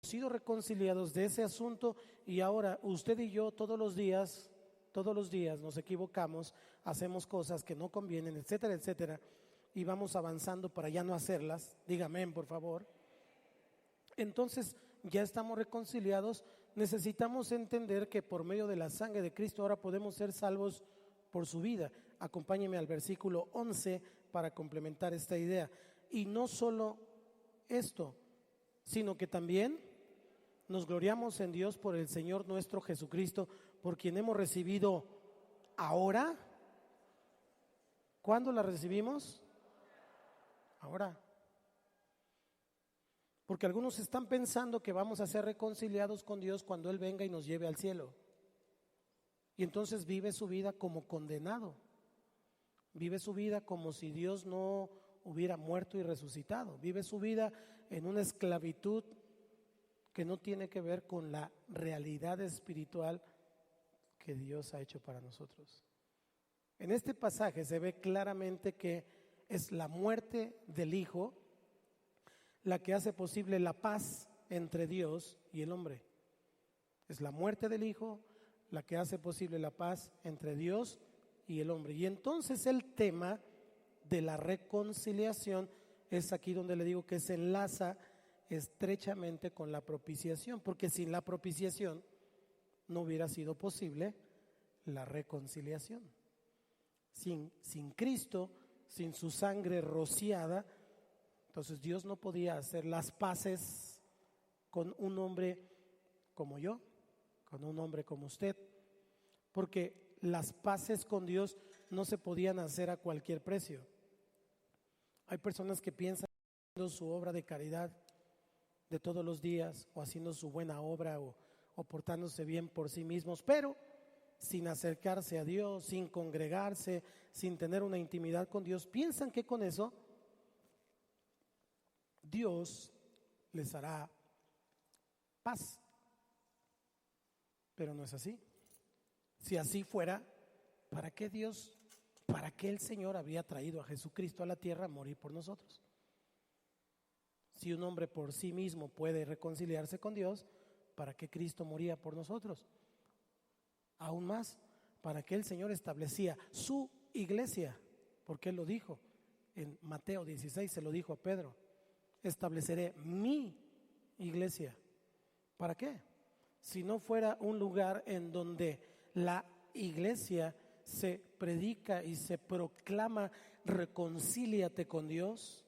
sido reconciliados de ese asunto y ahora usted y yo todos los días nos equivocamos, hacemos cosas que no convienen, etcétera, etcétera, y vamos avanzando para ya no hacerlas. Dígame, por favor. Entonces ya estamos reconciliados. Necesitamos entender que por medio de la sangre de Cristo ahora podemos ser salvos por su vida. Acompáñeme al versículo 11 para complementar esta idea. Y no solo esto, sino que también nos gloriamos en Dios por el Señor nuestro Jesucristo, por quien hemos recibido ahora. ¿Cuándo la recibimos? Ahora. Porque algunos están pensando que vamos a ser reconciliados con Dios cuando Él venga y nos lleve al cielo. Y entonces vive su vida como condenado. Vive su vida como si Dios no hubiera muerto y resucitado. Vive su vida en una esclavitud que no tiene que ver con la realidad espiritual que Dios ha hecho para nosotros. En este pasaje se ve claramente que es la muerte del Hijo la que hace posible la paz entre Dios y el hombre. Es la muerte del Hijo la que hace posible la paz entre Dios y el hombre. Y entonces el tema de la reconciliación es aquí donde le digo que se enlaza estrechamente con la propiciación, porque sin la propiciación no hubiera sido posible la reconciliación. Sin Cristo, sin su sangre rociada, entonces Dios no podía hacer las paces con un hombre como yo, con un hombre como usted, porque las paces con Dios no se podían hacer a cualquier precio. Hay personas que piensan haciendo su obra de caridad de todos los días, o haciendo su buena obra, o portándose bien por sí mismos, pero sin acercarse a Dios, sin congregarse, sin tener una intimidad con Dios. Piensan que con eso Dios les hará paz, pero no es así. Si así fuera, ¿para qué el Señor habría traído a Jesucristo a la tierra a morir por nosotros? Si un hombre por sí mismo puede reconciliarse con Dios, ¿para qué Cristo moría por nosotros? Aún más, ¿para qué el Señor establecía su iglesia? Porque Él lo dijo en Mateo 16, se lo dijo a Pedro: estableceré mi iglesia. ¿Para qué? Si no fuera un lugar en donde la iglesia se predica y se proclama reconcíliate con Dios,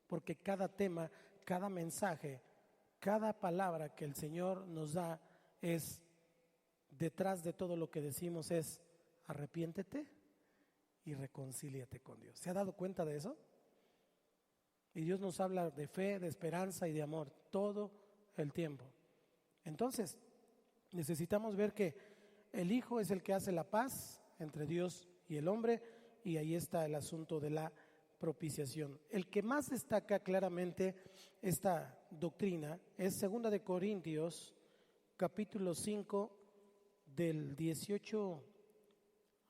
porque cada tema, cada mensaje, cada palabra que el Señor nos da es, detrás de todo lo que decimos es: arrepiéntete y reconcíliate con Dios. ¿Se ha dado cuenta de eso? Y Dios nos habla de fe, de esperanza y de amor todo el tiempo. Entonces, necesitamos ver que el Hijo es el que hace la paz entre Dios y el hombre, y ahí está el asunto de la propiciación. El que más destaca claramente esta doctrina es 2 de Corintios, capítulo 5, del 18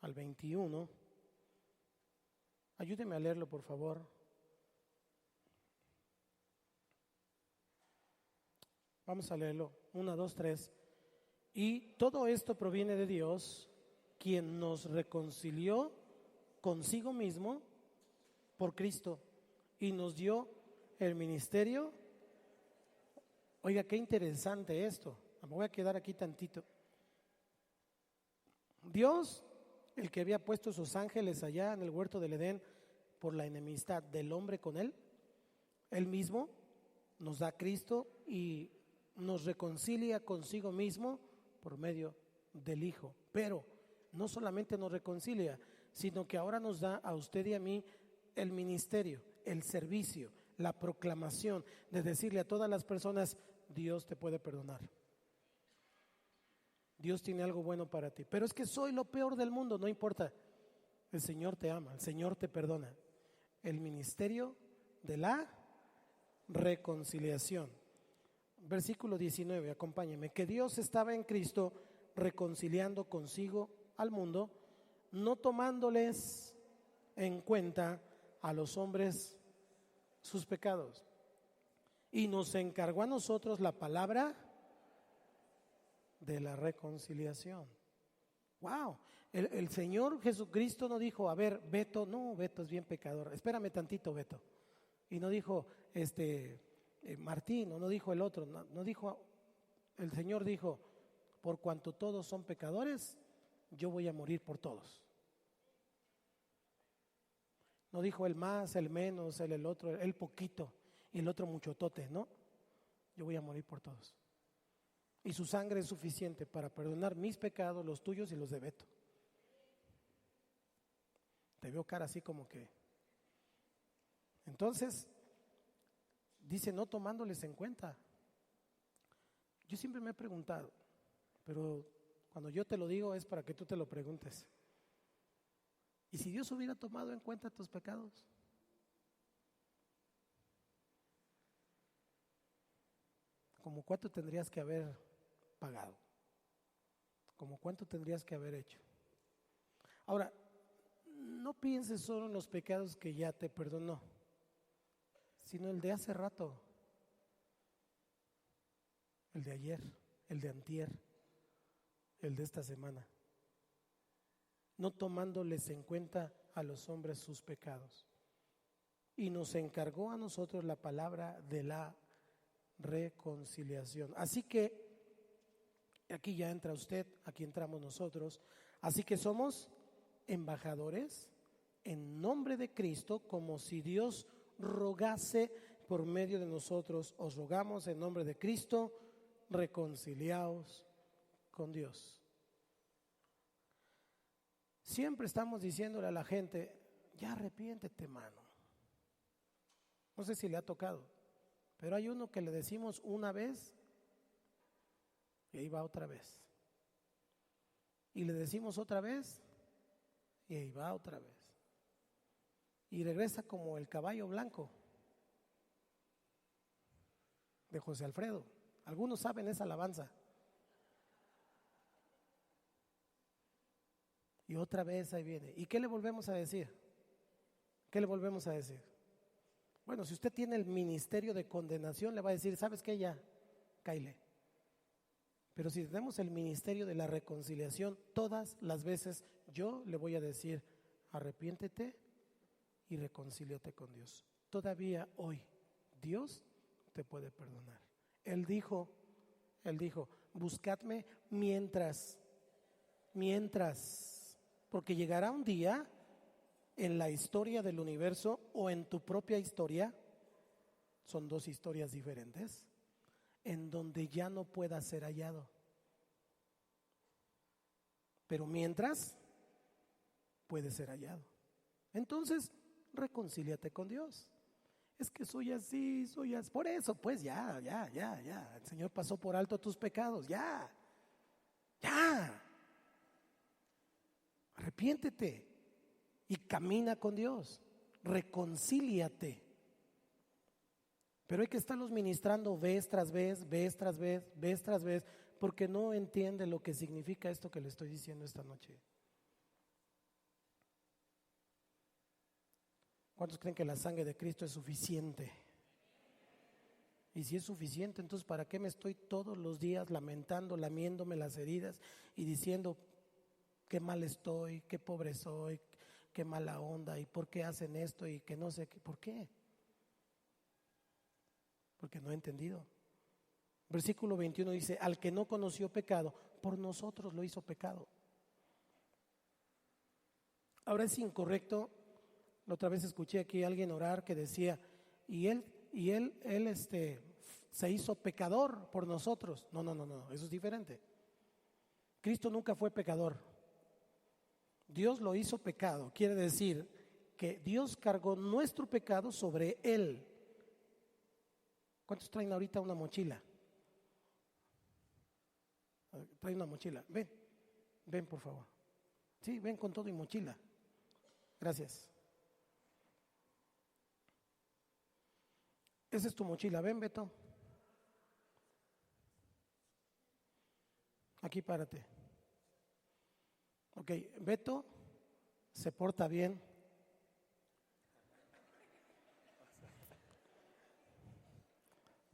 al 21. Ayúdeme a leerlo, por favor. Vamos a leerlo. 1, 2, 3. Y todo esto proviene de Dios, quien nos reconcilió consigo mismo por Cristo y nos dio el ministerio. Oiga, qué interesante esto. Me voy a quedar aquí tantito. Dios, el que había puesto sus ángeles allá en el huerto del Edén por la enemistad del hombre con él, Él mismo nos da a Cristo y nos reconcilia consigo mismo por medio del Hijo. Pero no solamente nos reconcilia, sino que ahora nos da a usted y a mí el ministerio, el servicio, la proclamación de decirle a todas las personas: Dios te puede perdonar. Dios tiene algo bueno para ti. Pero es que soy lo peor del mundo, no importa. El Señor te ama, el Señor te perdona. El ministerio de la reconciliación. Versículo 19, acompáñenme. Que Dios estaba en Cristo reconciliando consigo al mundo, no tomándoles en cuenta a los hombres sus pecados. y nos encargó a nosotros la palabra de la reconciliación. Wow, el Señor Jesucristo no dijo, a ver, Beto, no, Beto es bien pecador, espérame tantito, Beto. Y no dijo, Martín, o no dijo el otro, no dijo, el Señor dijo, por cuanto todos son pecadores, yo voy a morir por todos. No dijo el más, el menos, el otro, el poquito y el otro muchotote, ¿no? Yo voy a morir por todos. Y su sangre es suficiente para perdonar mis pecados, los tuyos y los de Beto. Te veo cara así como que. Entonces, dice no tomándoles en cuenta. Yo siempre me he preguntado, pero cuando yo te lo digo es para que tú te lo preguntes. ¿Y si Dios hubiera tomado en cuenta tus pecados? ¿Cómo cuánto tendrías que haber pagado? ¿Cómo cuánto tendrías que haber hecho? Ahora, no pienses solo en los pecados que ya te perdonó, sino el de hace rato, el de ayer, el de antier, el de esta semana, no tomándoles en cuenta a los hombres sus pecados. Y nos encargó a nosotros la palabra de la reconciliación. Así que aquí ya entra usted, aquí entramos nosotros. Así que somos embajadores en nombre de Cristo, como si Dios rogase por medio de nosotros. Os rogamos en nombre de Cristo, reconciliaos con Dios. Siempre estamos diciéndole a la gente, ya arrepiéntete, mano. No sé si le ha tocado, pero hay uno que le decimos una vez y ahí va otra vez. Y le decimos otra vez y ahí va otra vez. Y regresa como el caballo blanco de José Alfredo. Algunos saben esa alabanza. Y otra vez ahí viene. ¿Y qué le volvemos a decir? ¿Qué le volvemos a decir? Bueno, si usted tiene el ministerio de condenación, le va a decir, ¿sabes qué? Ya, cáile. Pero si tenemos el ministerio de la reconciliación, todas las veces yo le voy a decir, arrepiéntete y reconcíliate con Dios. Todavía hoy, Dios te puede perdonar. Él dijo, buscadme mientras, porque llegará un día en la historia del universo o en tu propia historia, son dos historias diferentes, en donde ya no pueda ser hallado. Pero mientras, puede ser hallado. Entonces, reconcíliate con Dios. Es que soy así. Por eso, pues ya. El Señor pasó por alto tus pecados, ya. Arrepiéntete y camina con Dios. Reconcíliate. Pero hay que estarlos ministrando vez tras vez, porque no entiende lo que significa esto que le estoy diciendo esta noche. ¿Cuántos creen que la sangre de Cristo es suficiente? Y si es suficiente, entonces ¿para qué me estoy todos los días lamentando, lamiéndome las heridas y diciendo qué mal estoy, qué pobre soy, qué mala onda y por qué hacen esto y que no sé qué? ¿Por qué? Porque no he entendido. Versículo 21 dice, al que no conoció pecado, por nosotros lo hizo pecado. Ahora es incorrecto. La otra vez escuché aquí a alguien orar que decía, y él se hizo pecador por nosotros. No, eso es diferente. Cristo nunca fue pecador. Dios lo hizo pecado. Quiere decir que Dios cargó nuestro pecado sobre Él. ¿Cuántos traen ahorita una mochila? Trae una mochila. Ven por favor. Sí, ven con todo y mochila. Gracias. Esa es tu mochila. Ven, Beto. Aquí párate. Ok, Beto se porta bien.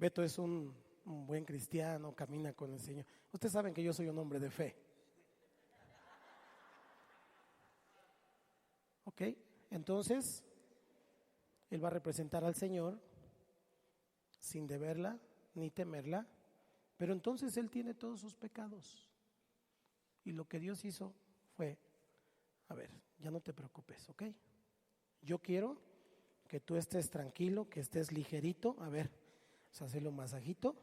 Beto es un buen cristiano, camina con el Señor. Ustedes saben que yo soy un hombre de fe. ¿Ok? Entonces, él va a representar al Señor sin deberla ni temerla, pero entonces él tiene todos sus pecados. Y lo que Dios hizo fue, a ver, ya no te preocupes, ¿ok? Yo quiero que tú estés tranquilo, que estés ligerito. A ver, vamos a hacerle un masajito.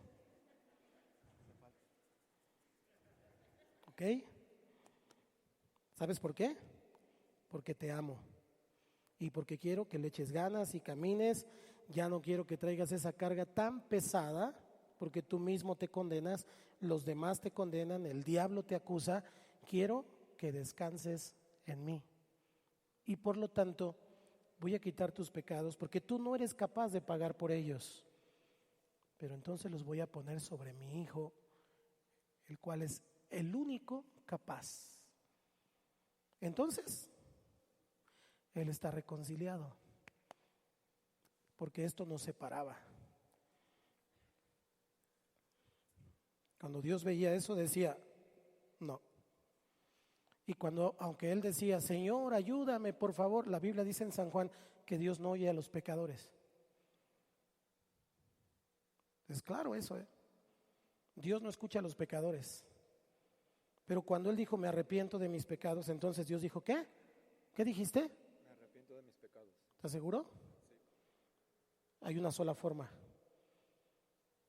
¿Ok? ¿Sabes por qué? Porque te amo. Y porque quiero que le eches ganas y camines. Ya no quiero que traigas esa carga tan pesada, porque tú mismo te condenas, los demás te condenan, el diablo te acusa. Quiero que descanses en mí. Y por lo tanto, voy a quitar tus pecados, porque tú no eres capaz de pagar por ellos. Pero entonces los voy a poner sobre mi Hijo, el cual es el único capaz. Entonces, Él está reconciliado, porque esto nos separaba. Cuando Dios veía eso, decía, no. Y cuando, aunque Él decía, Señor, ayúdame, por favor, la Biblia dice en San Juan que Dios no oye a los pecadores. Es claro eso, ¿eh? Dios no escucha a los pecadores. Pero cuando Él dijo, me arrepiento de mis pecados, entonces Dios dijo, ¿qué? ¿Qué dijiste? Me arrepiento de mis pecados. ¿Estás seguro? Sí. Hay una sola forma.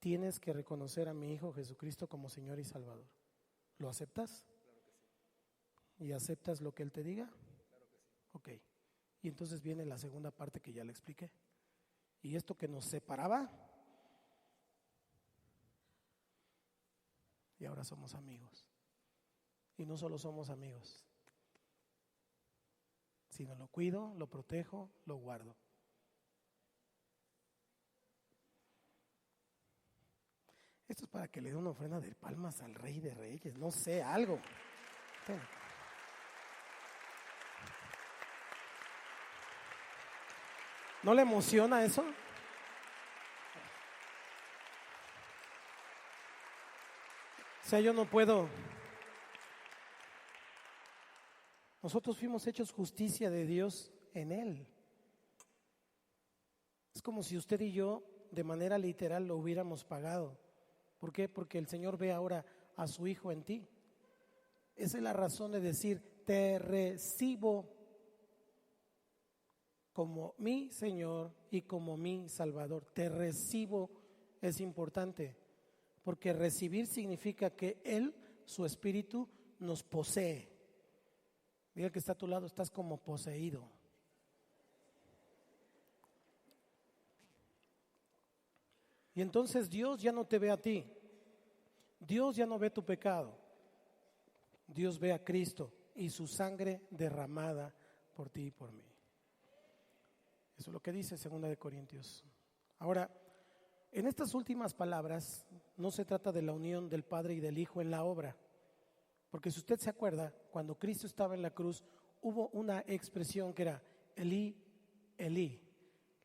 Tienes que reconocer a mi Hijo Jesucristo como Señor y Salvador. ¿Lo aceptas? Claro que sí. ¿Y aceptas lo que Él te diga? Claro que sí. Ok. Y entonces viene la segunda parte que ya le expliqué. Y esto que nos separaba, y ahora somos amigos. Y no solo somos amigos, sino lo cuido, lo protejo, lo guardo. Esto es para que le dé una ofrenda de palmas al Rey de Reyes, no sé, algo. ¿No le emociona eso? O sea, yo no puedo. Nosotros fuimos hechos justicia de Dios en Él. Es como si usted y yo de manera literal lo hubiéramos pagado. ¿Por qué? Porque el Señor ve ahora a su Hijo en ti. Esa es la razón de decir, te recibo como mi Señor y como mi Salvador. Te recibo es importante, porque recibir significa que Él, su Espíritu, nos posee. Diga que está a tu lado, estás como poseído. Y entonces Dios ya no te ve a ti. Dios ya no ve tu pecado. Dios ve a Cristo y su sangre derramada por ti y por mí. Eso es lo que dice 2 Corintios. Ahora, en estas últimas palabras no se trata de la unión del Padre y del Hijo en la obra. Porque si usted se acuerda, cuando Cristo estaba en la cruz, hubo una expresión que era Elí, Elí,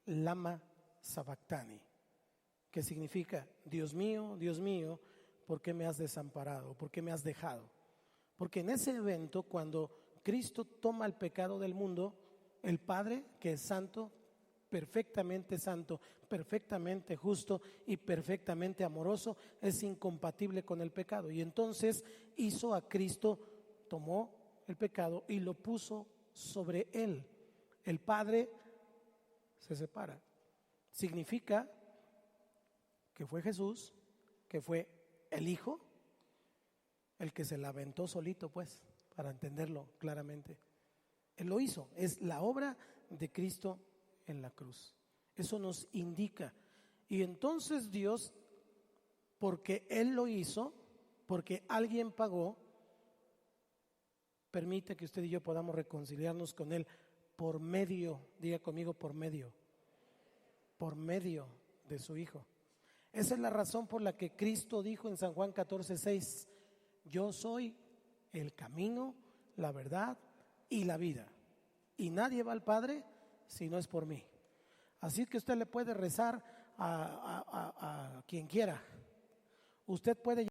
lama sabactani, que significa, Dios mío, ¿por qué me has desamparado? ¿Por qué me has dejado? Porque en ese evento, cuando Cristo toma el pecado del mundo, el Padre, que es santo, perfectamente justo y perfectamente amoroso, es incompatible con el pecado. Y entonces hizo a Cristo, tomó el pecado y lo puso sobre él. El Padre se separa. Significa que fue Jesús, que fue el Hijo, el que se la aventó solito, pues, para entenderlo claramente. Él lo hizo, es la obra de Cristo en la cruz. Eso nos indica. Y entonces Dios, porque Él lo hizo, porque alguien pagó, permite que usted y yo podamos reconciliarnos con Él por medio, diga conmigo, por medio de su Hijo. Esa es la razón por la que Cristo dijo en San Juan 14:6, yo soy el camino, la verdad y la vida. Y nadie va al Padre si no es por mí. Así que usted le puede rezar a quien quiera. Usted puede